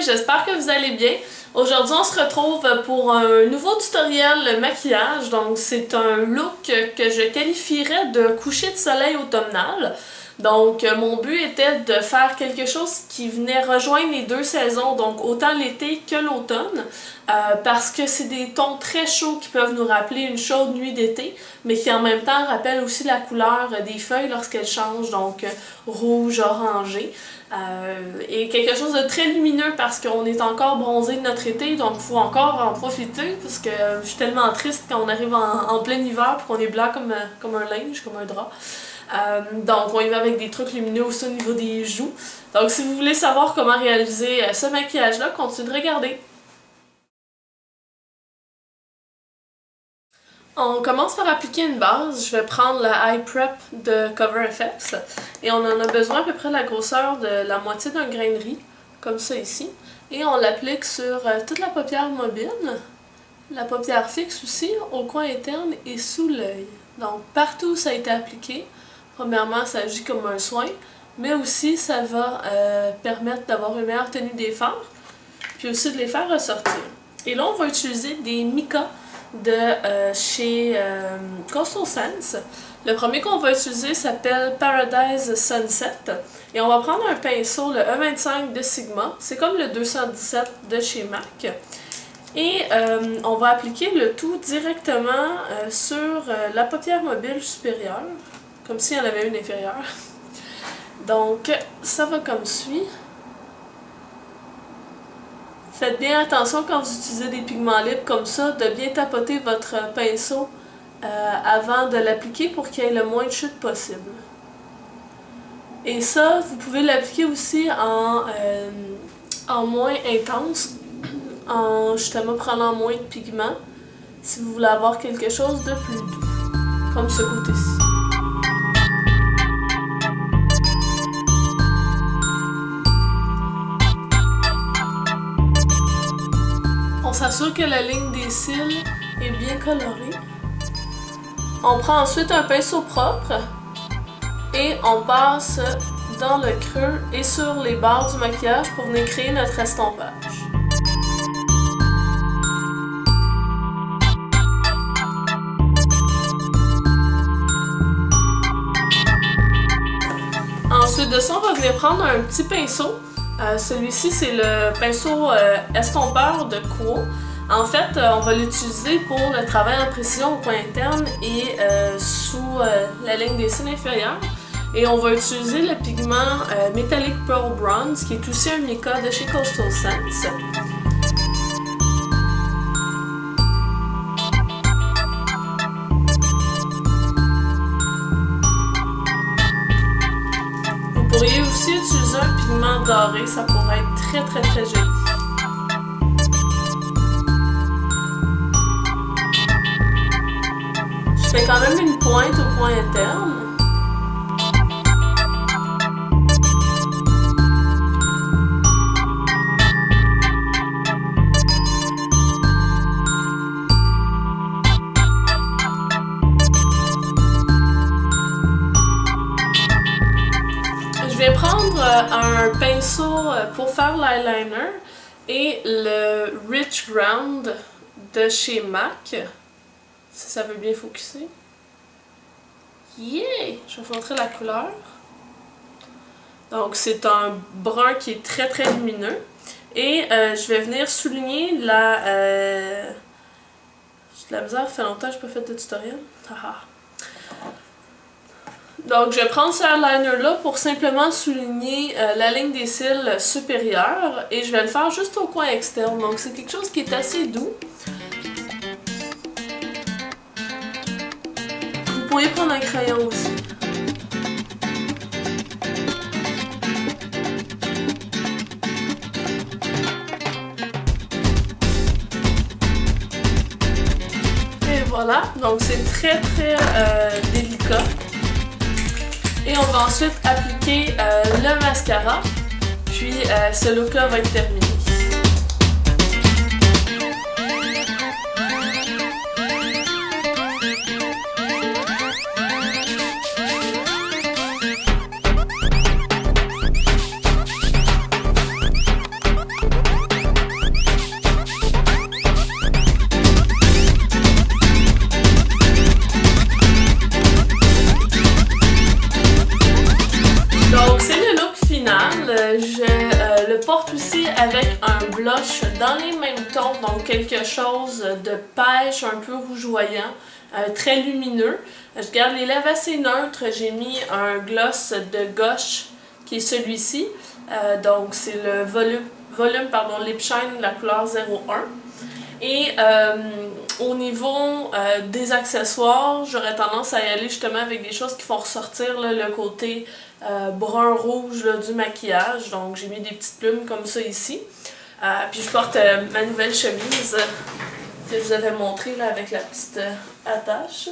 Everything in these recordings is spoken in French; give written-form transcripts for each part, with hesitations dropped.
j'espère que vous allez bien. Aujourd'hui, on se retrouve pour un nouveau tutoriel maquillage. Donc, c'est un look que je qualifierais de coucher de soleil automnal. Donc, mon but était de faire quelque chose qui venait rejoindre les deux saisons, donc autant l'été que l'automne, parce que c'est des tons très chauds qui peuvent nous rappeler une chaude nuit d'été, mais qui en même temps rappellent aussi la couleur des feuilles lorsqu'elles changent, donc rouge, orangé. Et quelque chose de très lumineux parce qu'on est encore bronzé de notre été, donc il faut encore en profiter parce que je suis tellement triste quand on arrive en plein hiver et qu'on est blanc comme un linge, comme un drap. Donc on y va avec des trucs lumineux aussi au niveau des joues. Donc si vous voulez savoir comment réaliser ce maquillage-là, continuez de regarder. On commence par appliquer une base. Je vais prendre la Eye Prep de Cover FX et on en a besoin à peu près de la grosseur de la moitié d'un grain de riz, comme ça ici. Et on l'applique sur toute la paupière mobile, la paupière fixe aussi, au coin interne et sous l'œil. Donc partout où ça a été appliqué, premièrement ça agit comme un soin, mais aussi ça va permettre d'avoir une meilleure tenue des fards, puis aussi de les faire ressortir. Et là on va utiliser des micas de chez Coastal Scents. Le premier qu'on va utiliser s'appelle Paradise Sunset et on va prendre un pinceau, le E25 de Sigma, c'est comme le 217 de chez MAC, et on va appliquer le tout directement sur la paupière mobile supérieure, comme s'il y en avait une inférieure. Donc ça va comme suit. Faites bien attention quand vous utilisez des pigments libres comme ça, de bien tapoter votre pinceau avant de l'appliquer pour qu'il y ait le moins de chute possible. Et ça, vous pouvez l'appliquer aussi en moins intense, en justement prenant moins de pigments, si vous voulez avoir quelque chose de plus doux, comme ce côté-ci. On s'assure que la ligne des cils est bien colorée. On prend ensuite un pinceau propre et on passe dans le creux et sur les barres du maquillage pour venir créer notre estompage. Ensuite de ça, on va venir prendre un petit pinceau. Celui-ci, c'est le pinceau estompeur de Quo. En fait, on va l'utiliser pour le travail en précision au coin interne et sous la ligne des cils inférieures. Et on va utiliser le pigment Metallic Pearl Bronze, qui est aussi un mica de chez Coastal Scents. Vous pourriez aussi utiliser un pigment doré, ça pourrait être très joli. Je fais quand même une pointe au coin interne. Je vais prendre un pinceau pour faire l'eyeliner et le Rich Ground de chez MAC. Si ça veut bien focuser. Yeah! Je vais vous montrer la couleur. Donc c'est un brun qui est très lumineux. Et je vais venir souligner la... J'ai de la misère, ça fait longtemps que je n'ai pas fait de tutoriel. Donc je vais prendre ce eyeliner-là pour simplement souligner la ligne des cils supérieure. Et je vais le faire juste au coin externe. Donc c'est quelque chose qui est assez doux. Vous pourriez prendre un crayon aussi. Et voilà, donc c'est très délicat. Et on va ensuite appliquer le mascara, puis ce look-là va être terminé. dans les mêmes tons, donc quelque chose de pêche, un peu rougeoyant, très lumineux. Je garde les lèvres assez neutres, j'ai mis un gloss de gauche qui est celui-ci, donc c'est le volume Lip Shine, la couleur 01. Et au niveau des accessoires, j'aurais tendance à y aller justement avec des choses qui font ressortir là, le côté brun-rouge du maquillage. Donc j'ai mis des petites plumes comme ça ici. Puis je porte ma nouvelle chemise que je vous avais montrée là, avec la petite attache.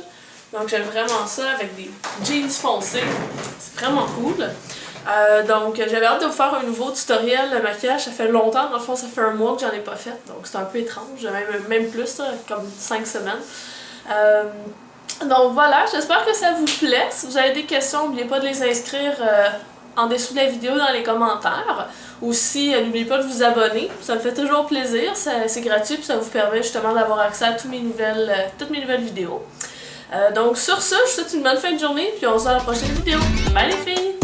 Donc j'aime vraiment ça avec des jeans foncés. C'est vraiment cool. Donc j'avais hâte de vous faire un nouveau tutoriel de maquillage. Ça fait longtemps, dans le fond ça fait un mois que j'en ai pas fait. Donc c'est un peu étrange, même plus, là, comme 5 semaines. Donc voilà, j'espère que ça vous plaît. Si vous avez des questions, n'oubliez pas de les inscrire en dessous de la vidéo dans les commentaires. Aussi, n'oubliez pas de vous abonner, ça me fait toujours plaisir, c'est gratuit et ça vous permet justement d'avoir accès à toutes mes nouvelles vidéos. Donc sur ce, je vous souhaite une bonne fin de journée puis on se voit à la prochaine vidéo. Bye les filles!